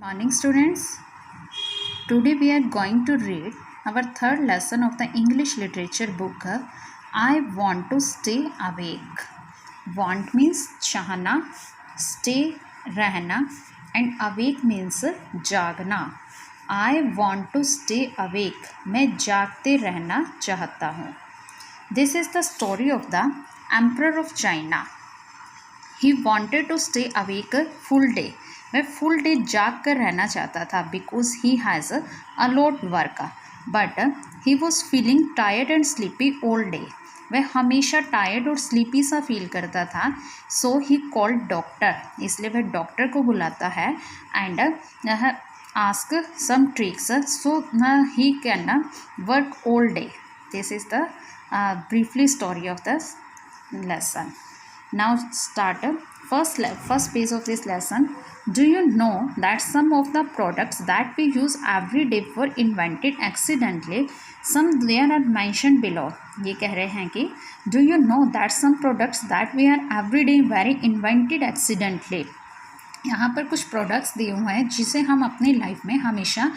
Morning students. Today we are going to read our third lesson of the English literature book I Want to Stay Awake. Want means चाहना, stay रहना and awake means जागना. I want to stay awake. मैं जागते रहना चाहता हूँ. This is the story of the Emperor of China. He wanted to stay awake a full day. वह full day जाग कर रहना चाहता था because he has a lot work but he was feeling tired and sleepy all day. वह हमेशा tired और sleepy सा फील करता था. So he called doctor. इसलिए वह डॉक्टर को बुलाता है and ask some tricks so he can work all day. This is the briefly story of the lesson. Now start first page of this lesson. Do you know that some of the products that we use every day were invented accidentally? Some there are mentioned below. ये कह रहे हैं कि do you know that some products that we are every day very invented accidentally? यहाँ पर कुछ products दिए हुए हैं जिसे हम अपनी लाइफ में हमेशा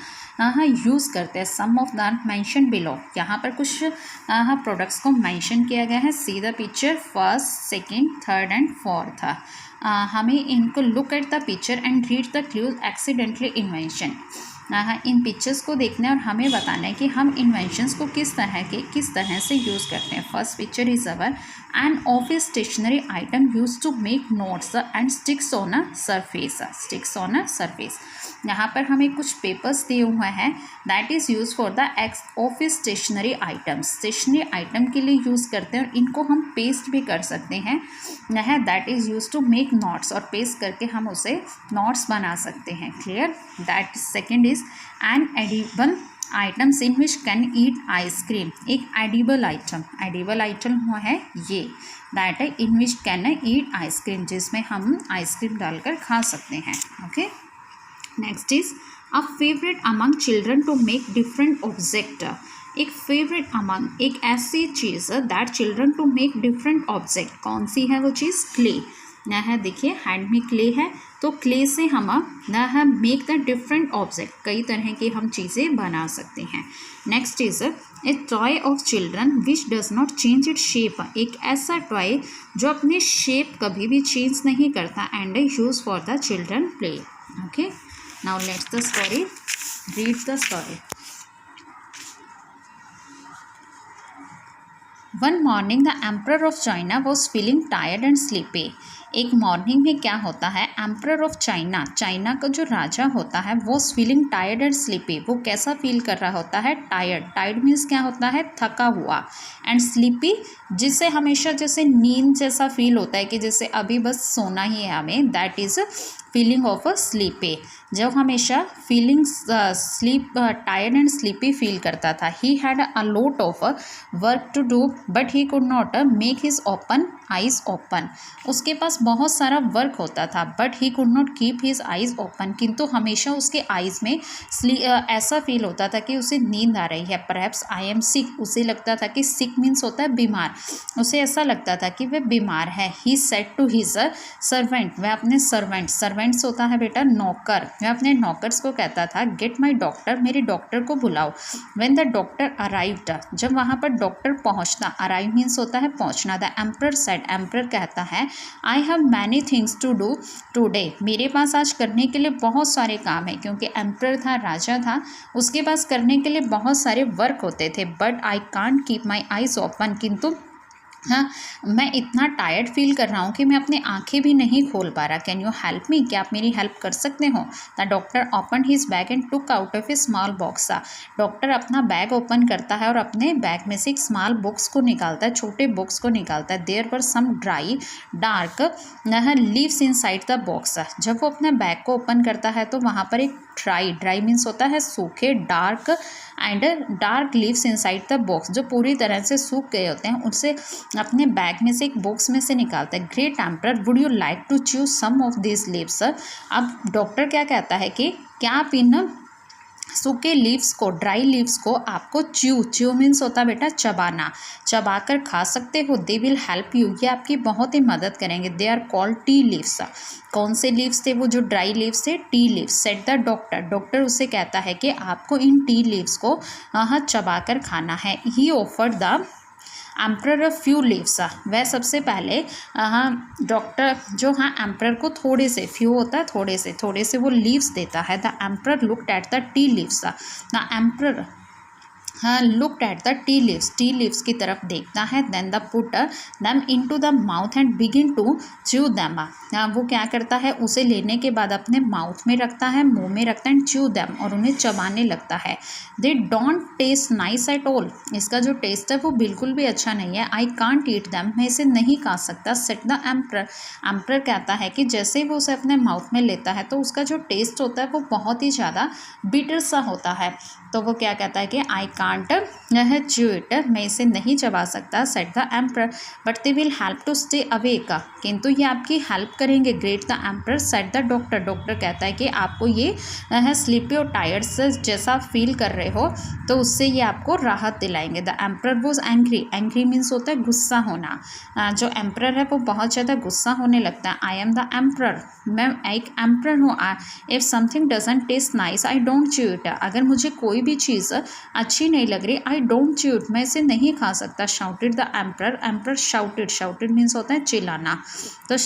यूज़ करते हैं. सम ऑफ दैट मेंशन बिलो. यहाँ पर कुछ प्रोडक्ट्स को मेंशन किया गया है. See the picture first, second, third and fourth. हमें इनको look at the picture and read the clues accidentally invention. In pictures को देखना और हमें बताना है कि हम इन्वेंशंस को किस तरह से यूज़ करते हैं. First picture is our an office stationery item use to make notes and sticks on a surface. यहाँ पर हमें कुछ पेपर्स दिए हुए हैं that is use for the office stationery items. Stationery item के लिए यूज़ करते हैं और इनको हम पेस्ट भी कर सकते हैं. That is use to make notes और पेस्ट करके हम उसे नोट्स बना सकते हैं. Clear. That second is an edible items in which can eat ice cream. एक एडिबल आइटम है ये दैट है इन विच कैन ईट आइसक्रीम, जिसमें हम आइसक्रीम डालकर खा सकते हैं. Okay. Next is a favourite among children to make different object. एक फेवरेट अमंग एक ऐसी चीज़ that children to make different object. कौन सी है वो चीज़? क्ले. है देखिए हैंड में क्ले है तो क्ले से हम मेक द डिफरेंट ऑब्जेक्ट. कई तरह की हम चीज़ें बना सकते हैं. Next is a toy of children which does not change it shape. एक ऐसा टॉय जो अपने शेप कभी भी चेंज नहीं करता and use for the children play. Okay. Now let's the story. Read the story. One morning the emperor of China was feeling tired and sleepy. एक morning में क्या होता है, एम्परर ऑफ चाइना का जो राजा होता है वो फीलिंग टायर्ड एंड स्लीपी. वो कैसा फील कर रहा होता है? टायर्ड मीन्स क्या होता है? थका हुआ. एंड स्लीपी जिसे हमेशा जैसे नींद जैसा फील होता है कि जैसे अभी बस सोना ही है हमें. That is feeling of a sleepy. जब हमेशा feeling tired and sleepy feel करता था. He had a lot of work to do but he could not make his eyes open. उसके पास बहुत सारा वर्क होता था but he could not keep his eyes open. किंतु हमेशा उसके आइज़ में ऐसा फील होता था कि उसे नींद आ रही है. Perhaps I am sick. उसे लगता था कि सिक मीन्स होता है बीमार. उसे ऐसा लगता था कि वह बीमार है. He said to his servant. वह अपने सर्वेंट्स होता है बेटा नौकर. वह अपने नौकर्स को कहता था गेट माई डॉक्टर. मेरे डॉक्टर को बुलाओ. When the doctor arrived. जब वहाँ पर डॉक्टर पहुँचना. अराइव मीन्स होता है पहुँचना. The emperor said. एम्परर कहता है I have many things to do today. मेरे पास आज करने के लिए बहुत सारे काम हैं. क्योंकि एम्परर था, राजा था, उसके पास करने के लिए बहुत सारे वर्क होते थे. But I can't keep my eyes open. किंतु हाँ, मैं इतना टायर्ड फील कर रहा हूँ कि मैं अपनी आंखें भी नहीं खोल पा रहा. Can you help me. क्या आप मेरी हेल्प कर सकते हो? The doctor open his bag and took out of A small box. Doctor अपना बैग ओपन करता है और अपने बैग में से एक स्मॉल बॉक्स को निकालता है, छोटे बॉक्स को निकालता है. There were some dry dark leaves inside the box. जब वो अपने बैग को ओपन करता है तो वहाँ पर एक ड्राई मीन्स होता है सूखे, dark leaves inside the box जो पूरी तरह से सूख गए होते हैं उनसे अपने बैग में से एक बॉक्स में से निकालता है. Great emperor would you like to choose some of this leaves. अब डॉक्टर क्या कहता है कि क्या आप इन सूखे लीव्स को, ड्राई लीव्स को आपको च्यू मीन्स होता है बेटा चबाना, चबा कर खा सकते हो। दे विल हेल्प यू, ये आपकी बहुत ही मदद करेंगे। They are called tea leaves. कौन से लीव्स थे वो जो ड्राई लीव्स थे? Tea leaves. Said the doctor, doctor उसे कहता है कि आपको इन टी लीव्स को चबा कर खाना है। ही offered the emperor a few leaves. वह सबसे पहले डॉक्टर जो एम्प्रर को थोड़े से, फ्यू होता है थोड़े से वो लीव्स देता है। The emperor looked at the tea leaves. The emperor looked at the tea leaves की तरफ देखता है। Then the put them into the mouth and begin to chew them. वो क्या करता है, उसे लेने के बाद अपने माउथ में रखता है, मुंह में रखता है, एंड च्यू दैम, और उन्हें चबाने लगता है। They don't taste nice at all, इसका जो टेस्ट है वो बिल्कुल भी अच्छा नहीं है। आई कांट ईट दैम, मैं इसे नहीं खा सकता। सेट द एम्प्रर, एम्प्रर कहता है कि जैसे ही वो उसे अपने माउथ में लेता है तो उसका जो टेस्ट होता है वो बहुत ही ज़्यादा बिटर सा होता है। तो वो क्या कहता है कि आई कांट च्यू इट, मैं इसे नहीं चबा सकता। Said the emperor, but they will help to stay awake, किंतु ये आपकी हेल्प करेंगे। Great the emperor. Said the doctor, doctor कहता है कि आपको ये स्लीपी और टायर्ड से जैसा फील कर रहे हो तो उससे ये आपको राहत दिलाएंगे। The emperor was angry, angry means होता है गुस्सा होना। जो एम्प्रर है वो बहुत ज़्यादा गुस्सा होने लगता है। आई एम द एम्प्रर, मैं एक एम्प्रर हूँ। If something doesn't taste nice I don't chew it, अगर मुझे कोई भी चीज़ अच्छी नहीं लग रही, आई डोंट च्यू इट, मैं इसे नहीं खा सकता। Shouted the emperor, emperor shouted, shouted means होता है चिल्लाना, तो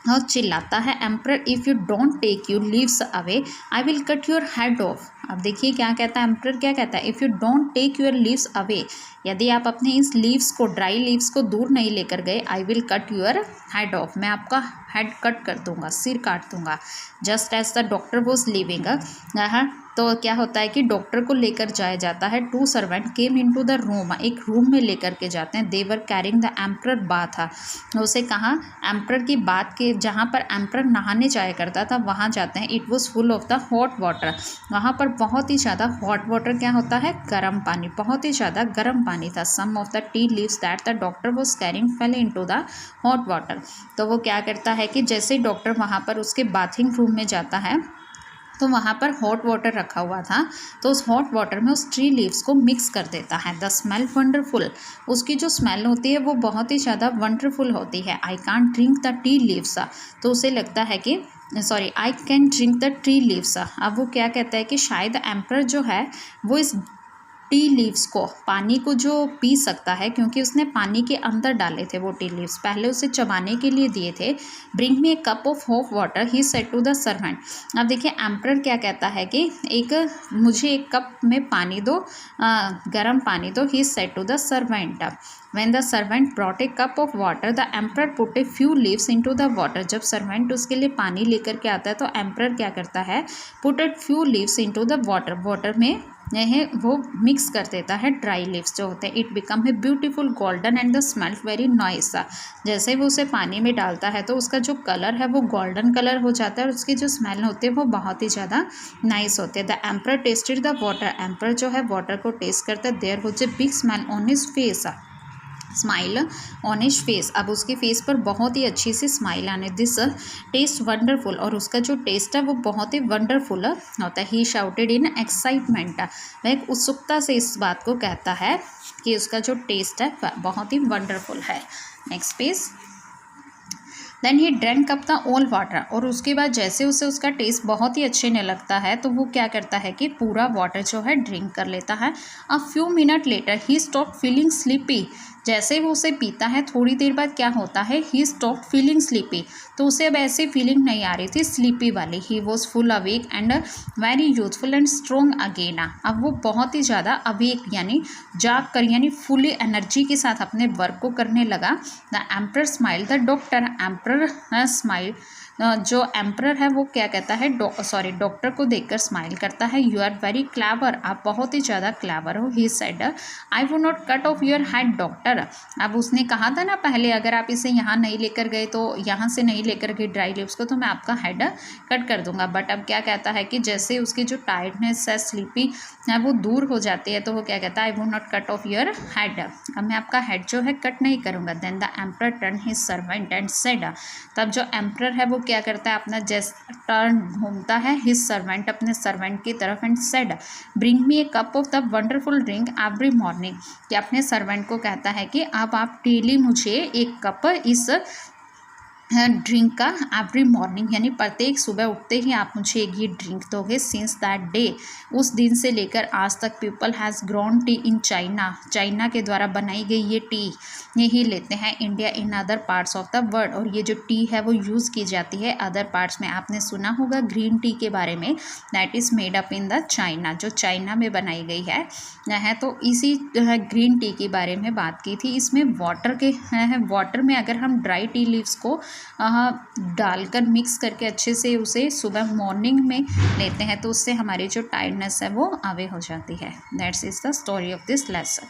और चिल्लाता है emperor, if you don't take your leaves away I will cut your head off. अब देखिए क्या कहता है एम्प्रर, क्या कहता है, if you don't take your leaves away, यदि आप अपने इस लीव्स को, ड्राई लीव्स को दूर नहीं लेकर गए, I will cut your head off, मैं आपका हेड कट कर दूंगा, सिर काट दूंगा। Just as the doctor was leaving, तो क्या होता है कि डॉक्टर को लेकर जाया जाता है। Two servant came into the room, एक रूम में लेकर के जाते हैं। They were carrying the emperor bath, उसे कहाँ, एम्प्रर की बात के, जहाँ पर एम्प्रर नहाने जाया करता था वहाँ जाते हैं। It was full of the hot water, वहाँ पर बहुत ही ज़्यादा हॉट वाटर क्या होता है, गर्म पानी, बहुत ही ज़्यादा गर्म पानी था। Some of the tea leaves that the doctor was carrying fell into the hot water, तो वो क्या करता है कि जैसे ही डॉक्टर वहाँ पर उसके बाथिंग रूम में जाता है तो वहाँ पर हॉट वाटर रखा हुआ था, तो उस हॉट वाटर में उस ट्री लीव्स को मिक्स कर देता है। द स्मेल वंडरफुल, उसकी जो स्मेल होती है वो बहुत ही ज़्यादा वंडरफुल होती है। I can't drink the tea leaves, तो उसे लगता है कि sorry I can drink the tree leaves. अब वो क्या कहता है कि शायद एम्प्रर जो है वो इस टी लीव्स को, पानी को जो पी सकता है, क्योंकि उसने पानी के अंदर डाले थे वो टी लीव्स, पहले उसे चबाने के लिए दिए थे। Bring me a cup of hot water he said to the servant. अब देखिए एम्प्रर क्या कहता है कि मुझे एक कप में पानी दो, गर्म पानी दो। He said to the servant. When the servant brought a cup of water, the emperor put a few leaves into the water. जब सर्वेंट उसके लिए पानी लेकर के आता है तो एम्प्रर क्या करता है, put a few leaves into the water, water में वो मिक्स कर देता है ड्राई लीव्स जो होते हैं। It become a beautiful golden and the smell very nice. जैसे वो उसे पानी में डालता है तो उसका जो कलर है वो गोल्डन कलर हो जाता है और उसकी जो स्मेल होती है वो बहुत ही ज़्यादा नाइस होती है। The emperor tasted the water, emperor जो है वाटर को टेस्ट करता है। There was a big smell on his face, smile on his face, अब उसके फेस पर बहुत ही अच्छी सी स्माइल आने। दिस टेस्ट वंडरफुल, और उसका जो टेस्ट है वो बहुत ही वंडरफुल होता है। ही शाउटेड इन एक्साइटमेंट, वह एक उत्सुकता से इस बात को कहता है कि उसका जो टेस्ट है बहुत ही वंडरफुल है। Next page. Then he drank up the all water, और उसके बाद जैसे उसे उसका टेस्ट बहुत ही अच्छे ने लगता है तो वो क्या करता है कि पूरा वाटर जो है ड्रिंक कर लेता है। A few minute later he stop feeling sleepy, जैसे वो उसे पीता है थोड़ी देर बाद क्या होता है, ही स्टॉप फीलिंग स्लीपी, तो उसे अब ऐसी फीलिंग नहीं आ रही थी स्लीपी वाली। He was full awake and very youthful and strong again, अब वो बहुत ही ज़्यादा अवेक यानी जाग कर यानी फुली एनर्जी के साथ अपने वर्क को करने लगा। The emperor smile the doctor, emperor smile, जो एम्प्रर है वो क्या कहता है, डॉक्टर को देखकर स्माइल करता है। यू आर वेरी क्लेवर, आप बहुत ही ज़्यादा क्लेवर हो। He said I would not cut off your head doctor, अब उसने कहा था ना पहले अगर आप इसे यहाँ नहीं लेकर गए तो यहाँ से नहीं लेकर गए ड्राई लीव्स को तो मैं आपका हेड कट कर दूंगा। बट अब क्या कहता है कि जैसे उसकी जो टायर्डनेस है, स्लीपी है, वो दूर हो जाती है तो वो क्या कहता है, I would not cut off your head, अब मैं आपका हेड जो है कट नहीं करूँगा। Then the emperor turn his servant and said, तब जो एम्प्रर है वो क्या करता है, अपना जस्ट टर्न घूमता है हिज सर्वेंट, अपने सर्वेंट की तरफ, and said bring me a cup of the wonderful drink every morning, कि अपने सर्वेंट को कहता है कि अब आप डेली मुझे एक कप इस ड्रिंक का एवरी मॉर्निंग यानी प्रत्येक सुबह उठते ही आप मुझे एक ये ड्रिंक दोगे। सिंस दैट डे, उस दिन से लेकर आज तक people has grown T in China, China के द्वारा बनाई गई ये टी यही लेते हैं India in other parts of the world, और ये जो टी है वो यूज़ की जाती है अदर पार्ट्स में। आपने सुना होगा ग्रीन टी के बारे में, that is made up in the China, जो चाइना में बनाई गई है। तो इसी ग्रीन टी के बारे में बात की थी। इसमें वाटर में अगर हम ड्राई टी लीव्स को डालकर मिक्स करके अच्छे से उसे सुबह मॉर्निंग में लेते हैं तो उससे हमारी जो टायर्डनेस है वो अवे हो जाती है। That's is the story of this lesson.